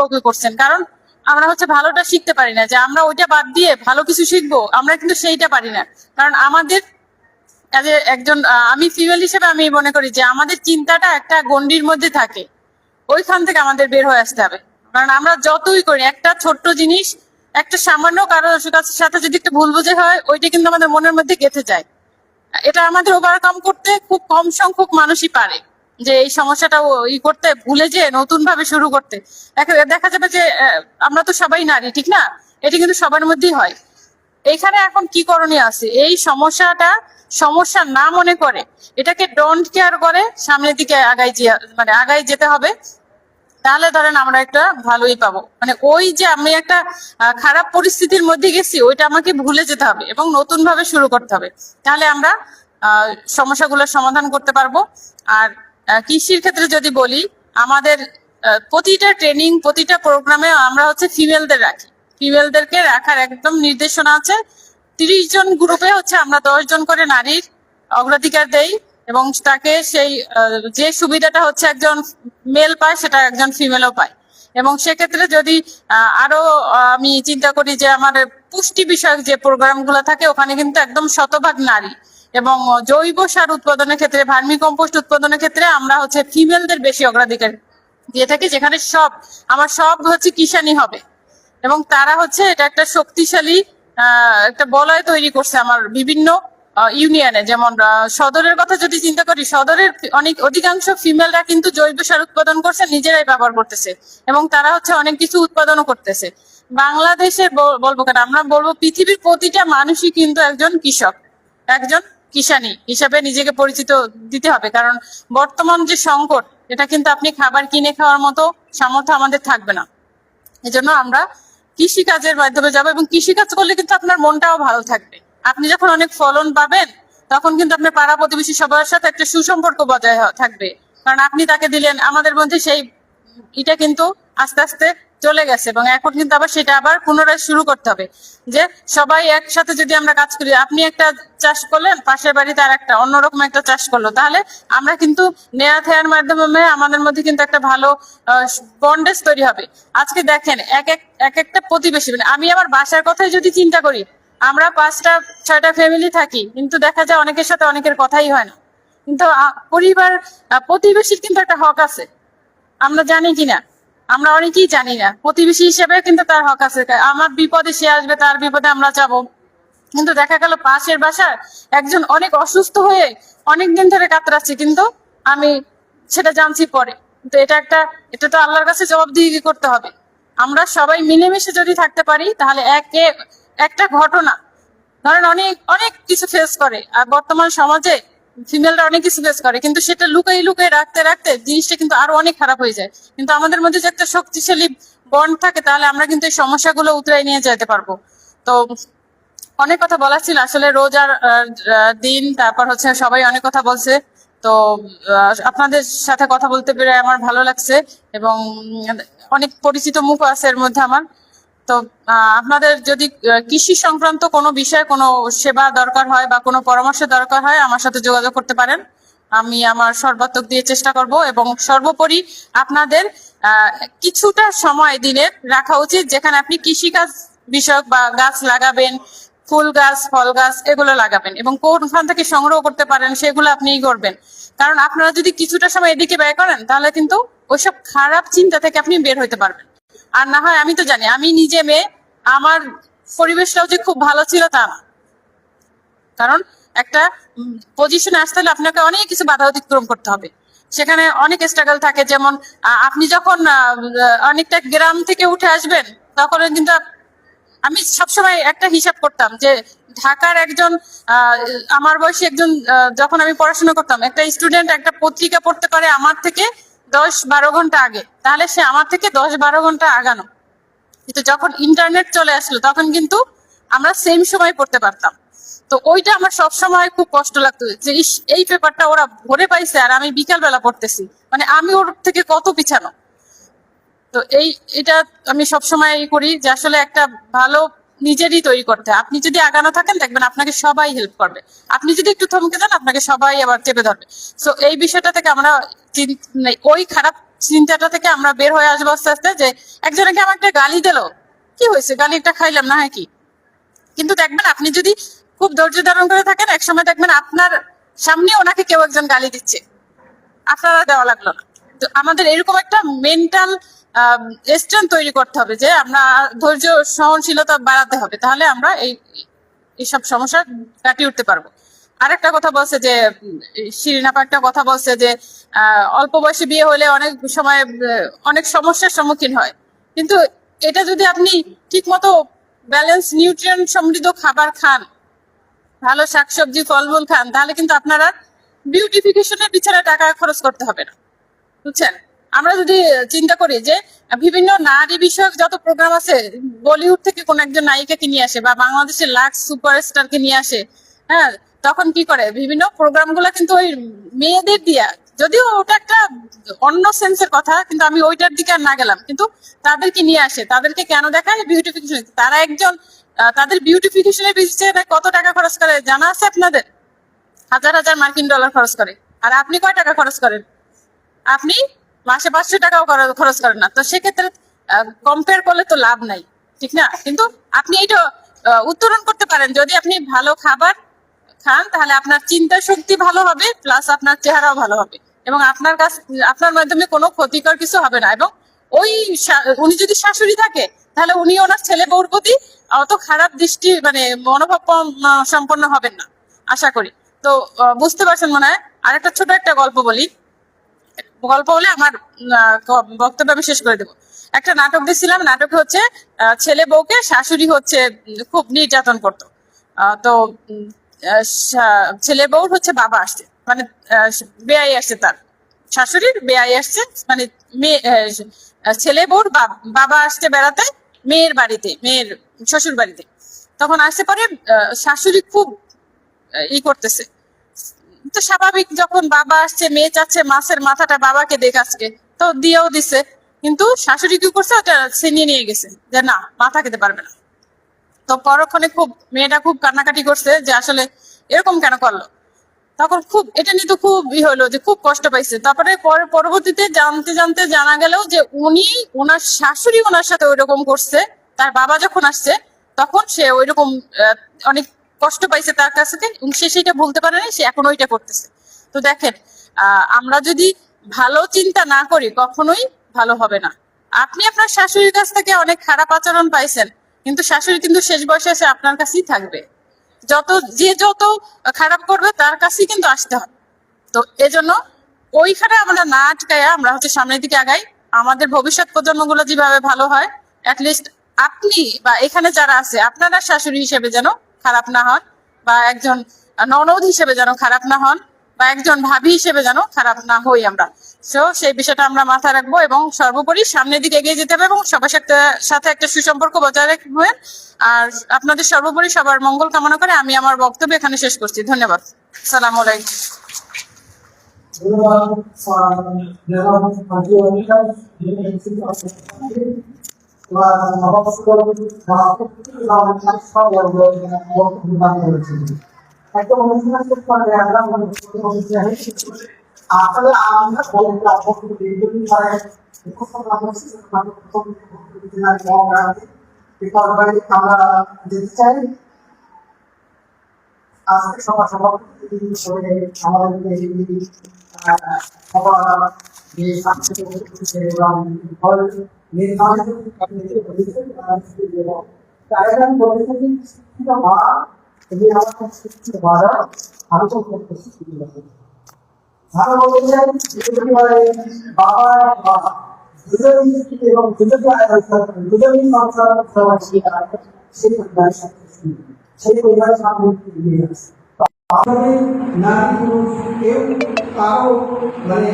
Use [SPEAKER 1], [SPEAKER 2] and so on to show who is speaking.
[SPEAKER 1] ওকে করছেন, কারণ আমরা হচ্ছে ভালোটা শিখতে পারি না, যে আমরা ওইটা বাদ দিয়ে ভালো কিছু শিখবো, আমরা কিন্তু সেইটা পারি না। কারণ আমাদের একজন আমি ফিমেল হিসেবে আমি মনে করি যে আমাদের চিন্তাটা একটা গণ্ডির মধ্যে থাকে, ওইখান থেকে আমাদের বের হয়ে আসতে হবে। কারণ আমরা যতই করি, একটা ছোট্ট জিনিস, একটা সামান্য কারোর সাথে যদি একটা ভুল বোঝে হয়, ওইটা কিন্তু আমাদের মনের মধ্যে গেঁথে যায়। এটা আমাদের ওভারকাম করতে খুব কম সংখ্যক মানুষই পারে, যে এই সমস্যাটা করতে ভুলে যে নতুন ভাবে শুরু করতে। দেখা যাবে যে আমরা তো সবাই নারী, ঠিক না? এটা কিন্তু সবার মধ্যেই হয়। এখানে এখন কি করণীয় আছে, এই সমস্যাটা সমস্যা না মনে করে এটাকে ডোন্ট কেয়ার করে সামনের দিকে আগাই যেতে হবে। তাহলে ধরেন আমরা একটা ভালোই পাবো। মানে ওই যে আমি একটা খারাপ পরিস্থিতির মধ্যে গেছি, ওইটা আমাকে ভুলে যেতে হবে এবং নতুন ভাবে শুরু করতে হবে। তাহলে আমরা সমস্যাগুলোর সমাধান করতে পারবো। আর কৃষির ক্ষেত্রে যদি বলি, আমাদের প্রতিটা ট্রেনিং, প্রতিটা প্রোগ্রামে আমরা হচ্ছে ফিমেলদের রাখি। ফিমেলদেরকে রাখার একদম নির্দেশনা আছে। 30 জন গ্রুপে হচ্ছে আমরা 10 জন করে নারীর অগ্রাধিকার দেই, এবং তাকে সেই যে সুবিধাটা হচ্ছে একজন মেল পায়, সেটা একজন ফিমেলও পায়। এবং সেক্ষেত্রে যদি আরো আমি চিন্তা করি যে আমার পুষ্টি বিষয়ক যে প্রোগ্রামগুলো থাকে, ওখানে কিন্তু একদম শতভাগ নারী। এবং জৈব সার উৎপাদনের ক্ষেত্রে, ভার্মি কম্পোস্ট উৎপাদনের ক্ষেত্রে আমরা হচ্ছে ফিমেলদের বেশি অগ্রাধিকার দিয়ে থাকি, যেখানে সব হচ্ছে কিষানি হবে। এবং তারা হচ্ছে এটা একটা শক্তিশালী একটা বলয় তৈরি করছে আমার বিভিন্ন ইউনিয়নে। যেমন সদরের কথা যদি চিন্তা করি, সদরের অধিকাংশ ফিমেলরা কিন্তু জৈব সার উৎপাদন করছে, নিজেরাই ব্যবহার করতেছে, এবং তারা হচ্ছে অনেক কিছু উৎপাদনও করতেছে। বাংলাদেশের বলবো কেন, আমরা বলবো পৃথিবীর প্রতিটা মানুষই কিন্তু একজন কৃষক, একজন কিষানী হিসাবে নিজেকে পরিচিত দিতে হবে। কারণ বর্তমান যে সংকট, এটা কিন্তু আপনি খাবার কিনে খাওয়ার মতো সামর্থ্য আমাদের থাকবে না। এজন্য আমরা কৃষিকাজের মাধ্যমে যাবো, এবং কৃষিকাজ করলে কিন্তু আপনার মনটাও ভালো থাকবে। আপনি যখন অনেক ফলন পাবেন, তখন কিন্তু আপনার পাড়া প্রতিবেশী সবার সাথে একটা সুসম্পর্ক বজায় থাকবে। কারণ আপনি তাকে দিলেন, আমাদের মধ্যে সেই এটা কিন্তু আস্তে আস্তে চলে গেছে, এবং এখন কিন্তু আবার সেটা আবার পুনরায় শুরু করতে হবে। যে সবাই একসাথে যদি আমরা কাজ করি, আপনি একটা চাষ করলেন, পাশের বাড়িতে আর একটা অন্যরকম একটা চাষ করলো, তাহলে আমরা কিন্তু নেয়া থেয়ার মাধ্যমে আমাদের মধ্যে কিন্তু একটা ভালো বন্ডেজ তৈরি হবে। আজকে দেখেন এক একটা প্রতিবেশী, মানে আমি আমার বাসার কথাই যদি চিন্তা করি, আমরা 5টা-6টা ফ্যামিলি থাকি, কিন্তু দেখা যায় অনেকের সাথে অনেকের কথাই হয় না। কিন্তু প্রতিবেশীর কিন্তু একটা হক আছে, আমরা জানি কিনা, আমরা অনেকেই জানি না। প্রতিবেশী হিসেবে কিন্তু তার হক আছে, আমার বিপদে সে আসবে, তার বিপদে আমরা যাব। কিন্তু দেখা গেল পাশের বাসার একজন অনেক অসুস্থ হয়ে অনেকদিন ধরে কাতরাচ্ছে, কিন্তু আমি সেটা জানছি পরে। কিন্তু এটা তো আল্লাহর কাছে জবাবদিহি করতে হবে। আমরা সবাই মিলেমিশে যদি থাকতে পারি, তাহলে একটা ঘটনা ধরেন অনেক অনেক কিছু ফেস করে, আর বর্তমান সমাজে ফিমেলরা অনেক কিছু ফেস করে, কিন্তু সেটা লুকাই লুকাই রাখতে রাখতে জিনিসটা কিন্তু আরো অনেক খারাপ হয়ে যায়। কিন্তু আমাদের মধ্যে যে একটা শক্তিশালী বন্ড থাকে, তাহলে আমরা কিন্তু এই সমস্যাগুলো উতরাই নিয়ে যেতে পারবো। তো অনেক কথা বলা ছিল আসলে, রোজার দিন, তারপর হচ্ছে সবাই অনেক কথা বলছে। তো আপনাদের সাথে কথা বলতে পেরে আমার ভালো লাগছে, এবং অনেক পরিচিত মুখ আছে এর মধ্যে আমার। তো আপনাদের যদি কৃষি সংক্রান্ত কোনো বিষয়ে কোনো সেবা দরকার হয় বা কোনো পরামর্শ দরকার হয়, আমার সাথে যোগাযোগ করতে পারেন। আমি আমার সর্বাত্মক দিয়ে চেষ্টা করব, এবং সর্বোপরি আপনাদের কিছুটা সময় দিনের রাখা উচিত, যেখানে আপনি কৃষিকাজ বিষয়ক বা গাছ লাগাবেন, ফুল গাছ, ফল গাছ এগুলো লাগাবেন, এবং কোনখান থেকে সংগ্রহ করতে পারেন সেগুলো আপনিই করবেন। কারণ আপনারা যদি কিছুটা সময় এদিকে ব্যয় করেন, তাহলে কিন্তু ওইসব খারাপ চিন্তা থেকে আপনি বের হইতে পারবেন। আর না হয়, আমি তো জানি, আমি নিজে মেয়ে, আমার পরিবেশটাও যে খুব ভালো ছিল তা না। কারণ একটা পজিশনে আসতে হলে আপনাকে অনেক কিছু বাধা অতিক্রম করতে হবে, সেখানে অনেক স্ট্রাগল থাকে। যেমন আপনি যখন অনেকটা গ্রাম থেকে উঠে আসবেন, তখন কিন্তু আমি সবসময় একটা হিসাব করতাম যে ঢাকার একজন আমার বয়সী একজন, যখন আমি পড়াশোনা করতাম, একটা স্টুডেন্ট একটা পত্রিকা পড়তে পারে আমার থেকে 10-12 ঘন্টা আগে, তাহলে সে আমার থেকে 10-12 ঘন্টা আগানো। কিন্তু যখন ইন্টারনেট চলে আসলো, তখন কিন্তু আমরা সেম সময় পড়তে পারতাম। তো ওইটা আমার সবসময় খুব কষ্ট লাগতো, যে এই পেপারটা ওরা ভোরে পাইছে আর আমি বিকাল বেলা পড়তেছি, মানে আমি ওর থেকে কত পিছানো। তো এটা আমি সবসময় করি যে আসলে একটা ভালো নিজেরই তৈরি করতে। আপনি যদি আগানো থাকেন, দেখবেন আপনাকে সবাই হেল্প করবে। আপনি যদি একটু থমকে যান, আপনাকে সবাই আবার চেপে ধরবে। সো এই বিষয়টা থেকে আমরা ওই খারাপ চিন্তাটা থেকে আমরা বের হয়ে আসবো আস্তে আস্তে, যে একজনকে আমাকে গালি দিল, কি হয়েছে, গালি একটা খাইলাম না হয় কি। কিন্তু দেখবেন আপনি যদি খুব ধৈর্য ধারণ করে থাকেন, একসময় দেখবেন আপনার সামনে ওনাকে কেউ একজন গালি দিচ্ছে, আপনারা দেওয়া লাগলো না। তো আমাদের এরকম একটা মেন্টাল স্ট্রেংথ তৈরি করতে হবে, যে আমরা ধৈর্য সহনশীলতা বাড়াতে হবে, তাহলে আমরা এইসব সমস্যা কাটিয়ে উঠতে পারবো। আরেকটা কথা বলছে যে শিরিন আপা একটা কথা বলছে যে অল্প বয়সে বিয়ে হলে অনেক সময় অনেক সমস্যার সম্মুখীন হয়, কিন্তু এটা যদি আপনি ঠিক মতো ব্যালেন্স নিউট্রিয়েন্ট সমৃদ্ধ খাবার খান, ভালো শাকসবজি ফলমূল খান, তাহলে কিন্তু আপনারা বিউটিফিকেশনের পিছনে টাকা খরচ করতে হবে না, বুঝছেন। আমরা যদি চিন্তা করি যে বিভিন্ন নারী বিষয়ক যত প্রোগ্রাম আছে, বলিউড থেকে কোন একজন নায়িকাকে নিয়ে আসে বা বাংলাদেশের লাক্স সুপারস্টারকে নিয়ে আসে, হ্যাঁ, তখন কি করে বিভিন্ন প্রোগ্রাম গুলা কিন্তু ওই মেয়েদের দিয়া, যদিও ওটা একটা অন্য সেন্সের কথা, কিন্তু আমি ওইটার দিকে আর না গেলাম, কিন্তু তাদেরকে নিয়ে আসে, তাদেরকে কেন দেখায় বিউটিফিকেশন, তারা একজন তাদের বিউটিফিকেশনের পিছনে কত টাকা খরচ করে জানা আছে আপনাদের? হাজার হাজার মার্কিন ডলার খরচ করে। আর আপনি কয় টাকা খরচ করেন? আপনি মাসে 500 টাকাও খরচ করেন না। তো সেক্ষেত্রে কম্পেয়ার করলে তো লাভ নাই, ঠিক না? কিন্তু আপনি এটা উত্তরণ করতে পারেন, যদি আপনি ভালো খাবার খান তাহলে আপনার চিন্তা শক্তি ভালো হবে, প্লাস আপনার চেহারাও ভালো হবে, এবং আপনার মাধ্যমে কোনো ক্ষতিকর কিছু হবে না। এবং ওই উনি যদি শাশুড়ি থাকে, তাহলে উনি ওনার ছেলে বউর প্রতি অত খারাপ দৃষ্টি মানে মনোভাব সম্পন্ন হবেন না, আশা করি। তো বুঝতে পারছেন মনে হয়। আরেকটা ছোট একটা গল্প বলি, গল্প বলে আমার বক্তব্য আমি শেষ করে দেবো। একটা নাটক দিয়েছিলাম, নাটকে হচ্ছে ছেলে বউকে শাশুড়ি হচ্ছে খুব নির্যাতন করতো। তো ছেলে বউর হচ্ছে বাবা আসছে, মানে বেয়াই আসছে, তার শাশুড়ির বেয়াই আসছে, মানে মেয়ে ছেলে বউর বাবা আসছে বেড়াতে মেয়ের বাড়িতে, মেয়ের শ্বশুর বাড়িতে। তখন আসতে পারে শাশুড়ি খুব করতেছে, তো স্বাভাবিক, যখন বাবা আসছে মেয়ে চাচ্ছে মাছের মাথাটা বাবাকে দেখ আজকে, তো দিয়েও দিছে। কিন্তু শাশুড়ি কি করছে, ওটা ছিনিয়ে নিয়ে গেছে, যে না, মাথা খেতে পারবে না। তো পরক্ষণে খুব মেয়েটা খুব কান্নাকাটি করছে যে আসলে এরকম কেন করলো। তখন খুব এটা নিয়ে তো খুব হলো, যে খুব কষ্ট পাইছে। তারপরে পরবর্তীতে জানতে জানতে জানা গেল যে ওনার শাশুড়ি ওনার সাথে ওইরকম করছে, তার বাবা যখন আসছে তখন সে ওইরকম অনেক কষ্ট পাইছে তার কাছ থেকে, এবং সে সেটা ভুলতে পারে না, সে এখন ওইটা করতেছে। তো দেখেন, আমরা যদি ভালো চিন্তা না করি কখনোই ভালো হবে না। আপনি আপনার শাশুড়ির কাছ থেকে অনেক খারাপ আচরণ পাইছেন, কিন্তু শাশুড়ি কিন্তু শেষ বয়সে এসে আপনার কাছেই থাকবে। যত খারাপ করবে তার কাছেই কিন্তু আসতে হবে। তো এজন্য ওইখানে আমরা না আটকায়া আমরা হচ্ছে সামনের দিকে আগাই, আমাদের ভবিষ্যৎ প্রজন্মগুলো যেভাবে ভালো হয়, অ্যাটলিস্ট আপনি বা এখানে যারা আছে আপনারা শাশুড়ি হিসেবে যেন খারাপ না হন, বা একজন ননদ হিসেবে যেন খারাপ না হন, বা একজন ভাবি হিসেবে যেন খারাপ না হই আমরা। তো সেই বিষয়টা আমরা মাথায় রাখবো, এবং সর্বোপরি সামনের দিকে এগিয়ে যেতে হবে, এবং সবার সাথে একটা সুসম্পর্ক বজায় রাখবেন। আর আপনাদের সর্বোপরি সবার মঙ্গল কামনা করে আমি আমার বক্তব্য এখানে শেষ করছি। ধন্যবাদ। আসসালামু আলাইকুম।
[SPEAKER 2] একদম অনুষ্ঠান শেষ করে আমরা আসলে আমরা দীর্ঘদিন ধরে আমরা যেতে চাই আজকে সবার আমি তো ভালো বলতে চাই বাবা এবং সেই পরিবারের সামনে আমাদের নারী পুরুষ কেউ কারো মানে